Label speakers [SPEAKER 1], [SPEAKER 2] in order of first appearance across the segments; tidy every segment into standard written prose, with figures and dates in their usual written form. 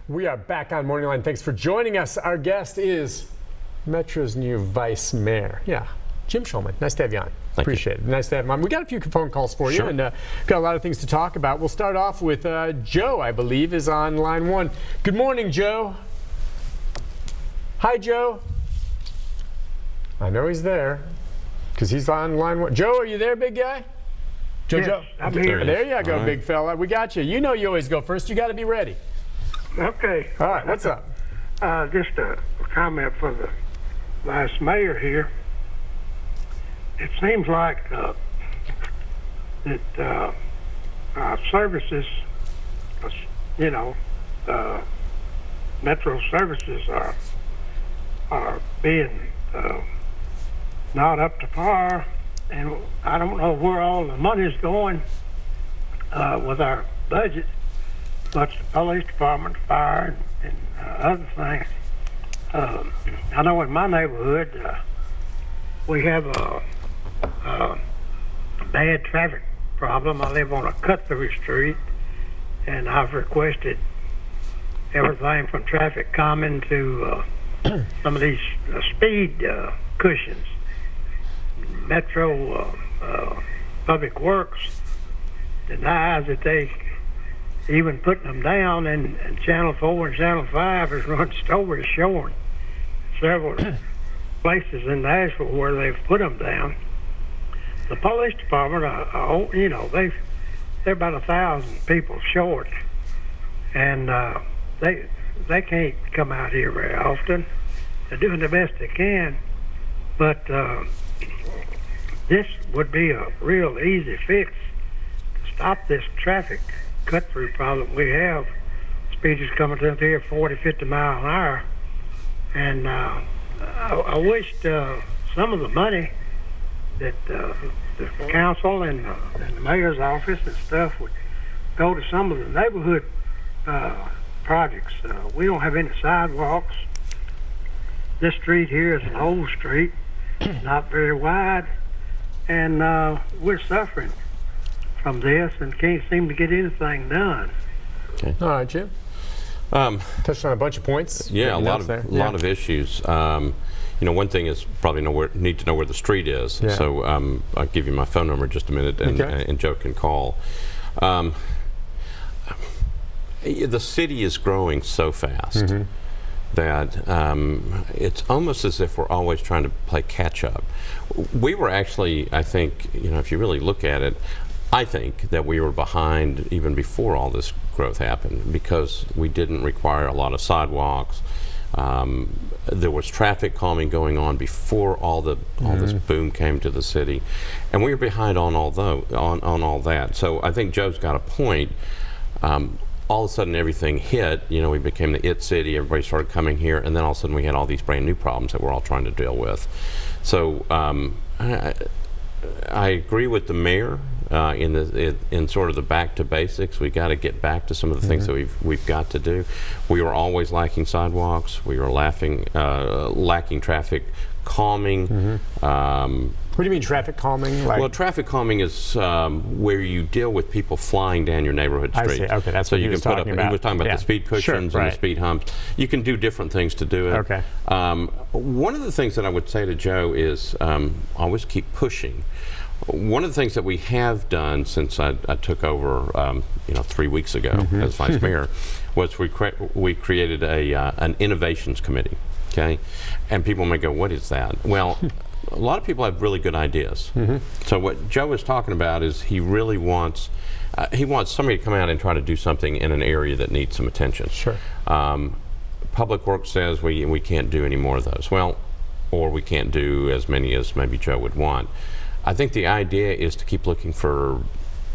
[SPEAKER 1] We are back on Morning Line. Thanks for joining us. Our guest is Metro's new Vice Mayor. Yeah, Jim Shulman. Nice to have you on. Appreciate it. Nice to have him on. We got a few phone calls for you, and got a lot of things to talk about. We'll start off with Joe, I believe, is on line 1. Good morning, Joe. Hi, Joe. I know he's there because he's on line 1. Joe, are you there, big guy?
[SPEAKER 2] Yes,
[SPEAKER 1] Joe.
[SPEAKER 2] I'm here.
[SPEAKER 1] There you go, big fella. We got you. You know you always go first. You got to be ready.
[SPEAKER 2] Okay.
[SPEAKER 1] All right, what's up?
[SPEAKER 2] Just a comment for the vice mayor here. It seems like that services, metro services are being not up to par, and I don't know where all the money's going with our budget. But the police department, fire, and other things. I know in my neighborhood we have a bad traffic problem. I live on a cut-through street, and I've requested everything from traffic calming to some of these speed cushions. Metro Public Works denies that they even putting them down, and Channel 4 and Channel 5 has run stories showing several places in Nashville where they've put them down. The police department, they're about 1,000 people short, and they can't come out here very often. They're doing the best they can, but this would be a real easy fix to stop this traffic cut-through problem we have. Speeders coming through here 40, 50 miles an hour, and I wished some of the money that the council and the mayor's office and stuff would go to some of the neighborhood projects. We don't have any sidewalks. This street here is an old street, not very wide, and we're suffering from this and can't seem to get anything done.
[SPEAKER 1] Okay. All right, Jim. Touched on a bunch of points.
[SPEAKER 3] Yeah, a lot of issues. One thing is probably need to know where the street is. Yeah. So I'll give you my phone number in just a minute, and Joe can call. The city is growing so fast that it's almost as if we're always trying to play catch up. We were actually, I think, if you really look at it, I think that we were behind even before all this growth happened because we didn't require a lot of sidewalks. There was traffic calming going on before all this boom came to the city, and we were behind on all that. So I think Joe's got a point. All of a sudden everything hit. We became the it city. Everybody started coming here, and then all of a sudden we had all these brand new problems that we're all trying to deal with. So I agree with the mayor in sort of the back to basics. We got to get back to some of the things that we've got to do. We were always lacking sidewalks. We were lacking traffic calming.
[SPEAKER 1] What do you mean traffic calming?
[SPEAKER 3] Well, traffic calming is where you deal with people flying down your neighborhood street.
[SPEAKER 1] I see. Okay, that's what he was talking about.
[SPEAKER 3] He was talking about the speed cushions and the speed humps. You can do different things to do it.
[SPEAKER 1] Okay.
[SPEAKER 3] One of the things that I would say to Joe is always keep pushing. One of the things that we have done since I took over, 3 weeks ago as vice mayor, was we created an innovations committee. Okay, and people may go, "What is that?" Well, a lot of people have really good ideas. So what Joe is talking about is he really wants somebody to come out and try to do something in an area that needs some attention.
[SPEAKER 1] Sure.
[SPEAKER 3] Public Works says we can't do any more of those. Well, or we can't do as many as maybe Joe would want. I think the idea is to keep looking for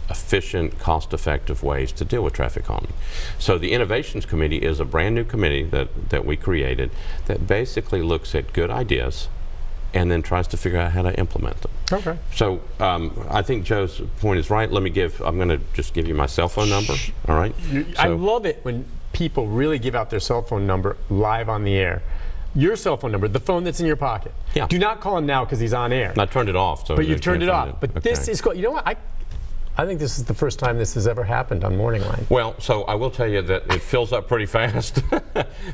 [SPEAKER 3] efficient, cost-effective ways to deal with traffic calming. So the Innovations Committee is a brand new committee that we created that basically looks at good ideas and then tries to figure out how to implement them.
[SPEAKER 1] Okay.
[SPEAKER 3] So I think Joe's point is right. I'm going to just give you my cell phone number. All right.
[SPEAKER 1] I love it when people really give out their cell phone number live on the air. Your cell phone number, the phone that's in your pocket. Yeah. Do not call him now because he's on air.
[SPEAKER 3] I turned it off. So
[SPEAKER 1] but you've turned it off. But this is cool. You know what? I think this is the first time this has ever happened on MorningLine.
[SPEAKER 3] Well, so I will tell you that it fills up pretty fast.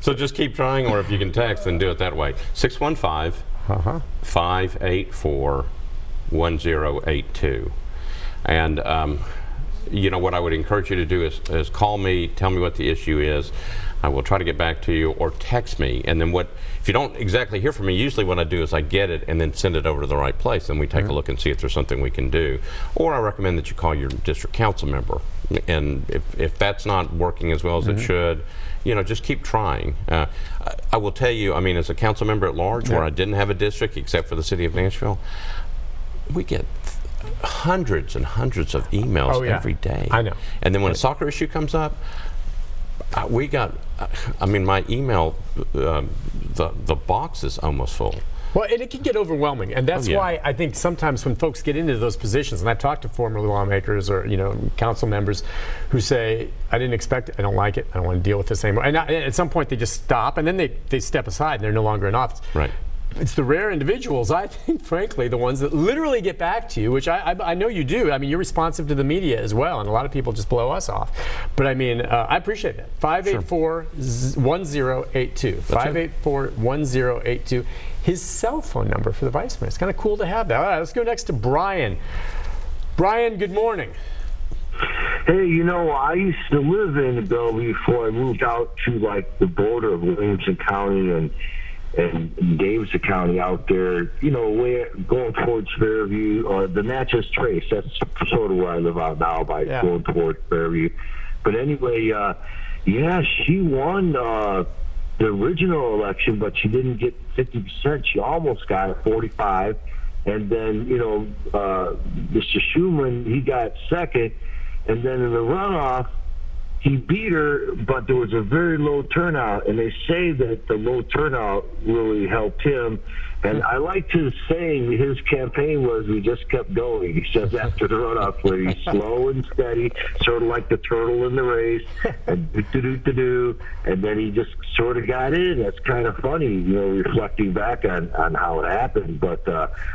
[SPEAKER 3] So just keep trying, or if you can text, then do it that way. 615-584-1082. And you know, what I would encourage you to do is call me, tell me what the issue is. I will try to get back to you, or text me. And then if you don't exactly hear from me, usually what I do is I get it and then send it over to the right place, and we take a look and see if there's something we can do. Or I recommend that you call your district council member. And if that's not working as well as it should, you know, just keep trying. I will tell you, I mean, as a council member at large, where I didn't have a district except for the city of Nashville, we get hundreds and hundreds of emails every day.
[SPEAKER 1] I know.
[SPEAKER 3] And then when a soccer issue comes up, we got, I mean, my email, the box is almost full.
[SPEAKER 1] Well, and it can get overwhelming, and that's why I think sometimes when folks get into those positions, and I've talked to former lawmakers or, you know, council members who say, I didn't expect it, I don't like it, I don't want to deal with this anymore. And at some point they just stop, and then they step aside and they're no longer in office.
[SPEAKER 3] Right.
[SPEAKER 1] It's the rare individuals, I think, frankly, the ones that literally get back to you, which I know you do. I mean, you're responsive to the media as well, and a lot of people just blow us off. But I mean, I appreciate that. 584-1082. 584-1082. His cell phone number for the vice mayor. It's kind of cool to have that. All right, let's go next to Brian. Brian, good morning.
[SPEAKER 4] Hey, you know, I used to live in Bellevue before I moved out to, like, the border of Williamson County and Davidson County out there, you know, going towards Fairview, or the Natchez Trace. That's sort of where I live out now, by going towards Fairview. But anyway, yeah, she won the original election, but she didn't get 50%. She almost got it, 45. And then, you know, Mr. Shulman, he got second. And then in the runoff, he beat her, but there was a very low turnout, and they say that the low turnout really helped him. And I liked his saying, his campaign was, we just kept going. He says after the runoff, where he's slow and steady, sort of like the turtle in the race, and do-do-do-do-do, and then he just sort of got in. That's kind of funny, you know, reflecting back on how it happened. But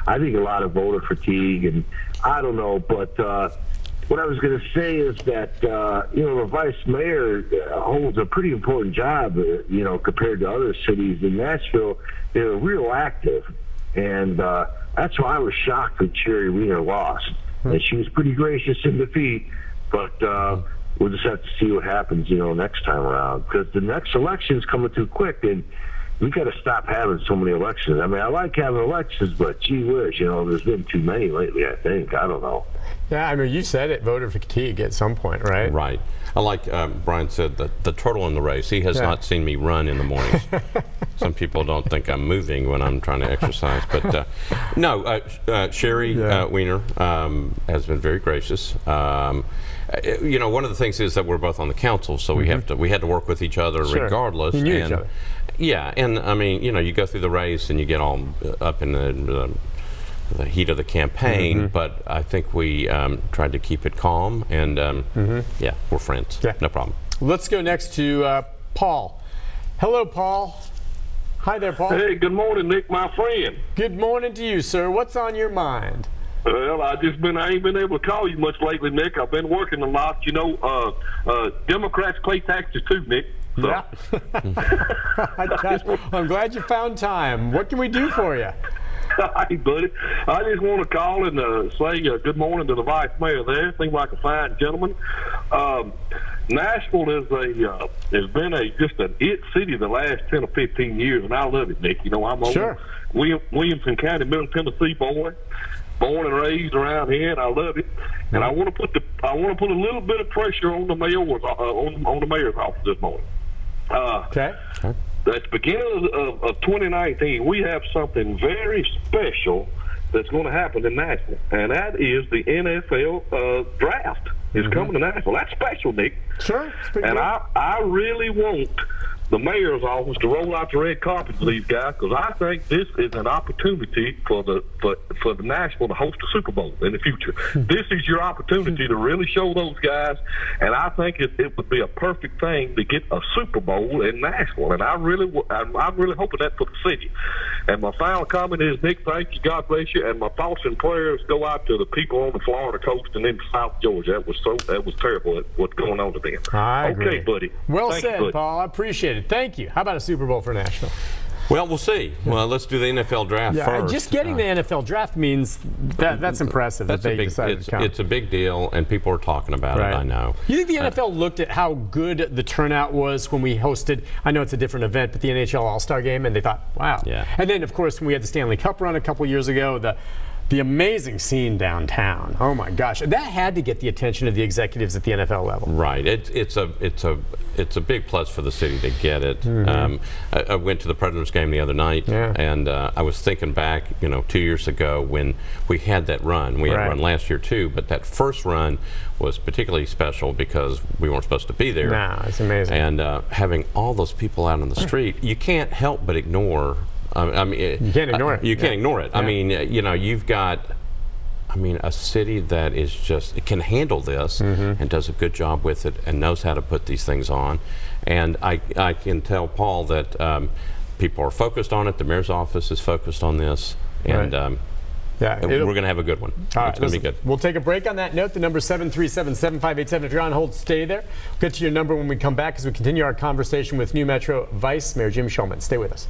[SPEAKER 4] I think a lot of voter fatigue, and I don't know, but what I was going to say is that, you know, the vice mayor holds a pretty important job, you know, compared to other cities. In Nashville, they're real active. And that's why I was shocked when Sherry Wiener lost. And she was pretty gracious in defeat. But we'll just have to see what happens, you know, next time around. Because the next election is coming too quick. And we got to stop having so many elections. I mean, I like having elections, but gee whiz, you know, there's been too many lately, I think. I don't know.
[SPEAKER 1] Yeah, I mean, you said it, voter fatigue at some point, right?
[SPEAKER 3] Right. I like Brian said, the turtle in the race. He has not seen me run in the mornings. Some people don't think I'm moving when I'm trying to exercise. But no, Sherry Wiener has been very gracious. You know, one of the things is that we're both on the council, so we had to work with each other regardless.
[SPEAKER 1] You knew each other.
[SPEAKER 3] Yeah, and I mean, you know, you go through the race and you get all up in the heat of the campaign, but I think we tried to keep it calm, and yeah, we're friends. Yeah. No problem.
[SPEAKER 1] Let's go next to Paul. Hello, Paul. Hi there, Paul.
[SPEAKER 5] Hey, good morning, Nick, my friend.
[SPEAKER 1] Good morning to you, sir. What's on your mind?
[SPEAKER 5] Well, I ain't been able to call you much lately, Nick. I've been working a lot. You know, Democrats pay taxes too, Nick. So.
[SPEAKER 1] Yeah. I'm glad you found time. What can we do for you?
[SPEAKER 5] Hi, buddy. I just want to call and say good morning to the vice mayor there. Seems like a fine gentleman. Nashville has been just an it city the last 10 or 15 years, and I love it, Nick. You know, I'm a Williamson County, Middle Tennessee boy, born and raised around here, and I love it. And I want to put a little bit of pressure on the mayor's on the mayor's office this morning.
[SPEAKER 1] Okay.
[SPEAKER 5] At the beginning of 2019, we have something very special that's going to happen in Nashville, and that is the NFL draft is coming to Nashville. That's special, Nick.
[SPEAKER 1] Sure.
[SPEAKER 5] And I really want the mayor's office to roll out the red carpet for these guys, because I think this is an opportunity for the Nashville to host a Super Bowl in the future. This is your opportunity to really show those guys, and I think it would be a perfect thing to get a Super Bowl in Nashville, and I'm really hoping that for the city. And my final comment is, Nick, thank you, God bless you, and my thoughts and prayers go out to the people on the Florida coast and in South Georgia. That was terrible what's going on to them.
[SPEAKER 1] I agree.
[SPEAKER 5] Okay, buddy.
[SPEAKER 1] Well
[SPEAKER 5] Thank
[SPEAKER 1] said,
[SPEAKER 5] you, buddy.
[SPEAKER 1] Paul. I appreciate it. Thank you. How about a Super Bowl for Nashville?
[SPEAKER 3] Well, we'll see. Well, let's do the NFL draft first.
[SPEAKER 1] Just getting the NFL draft means that's impressive.
[SPEAKER 3] That's
[SPEAKER 1] that they decided to come.
[SPEAKER 3] It's a big deal, and people are talking about it, I know.
[SPEAKER 1] You think the NFL looked at how good the turnout was when we hosted, I know it's a different event, but the NHL All-Star Game, and they thought, wow.
[SPEAKER 3] Yeah.
[SPEAKER 1] And then, of course, when we had the Stanley Cup run a couple years ago, the amazing scene downtown. Oh my gosh, that had to get the attention of the executives at the NFL level.
[SPEAKER 3] Right. It's a big plus for the city to get it. I went to the Predators game the other night, and I was thinking back, 2 years ago when we had that run. We had a run last year too, but that first run was particularly special because we weren't supposed to be there.
[SPEAKER 1] Nah, it's amazing.
[SPEAKER 3] And having all those people out on the street, you can't help but ignore. I mean,
[SPEAKER 1] you can't ignore it.
[SPEAKER 3] You can't ignore it. I mean, you've got, a city that is it can handle this and does a good job with it and knows how to put these things on. And I can tell Paul that people are focused on it. The mayor's office is focused on this, and we're going to have a good one.
[SPEAKER 1] All right,
[SPEAKER 3] it's going to be good.
[SPEAKER 1] We'll take a break on that note. The number is 737-7587. If you're on hold, stay there. We'll get to your number when we come back as we continue our conversation with new Metro Vice Mayor Jim Shulman. Stay with us.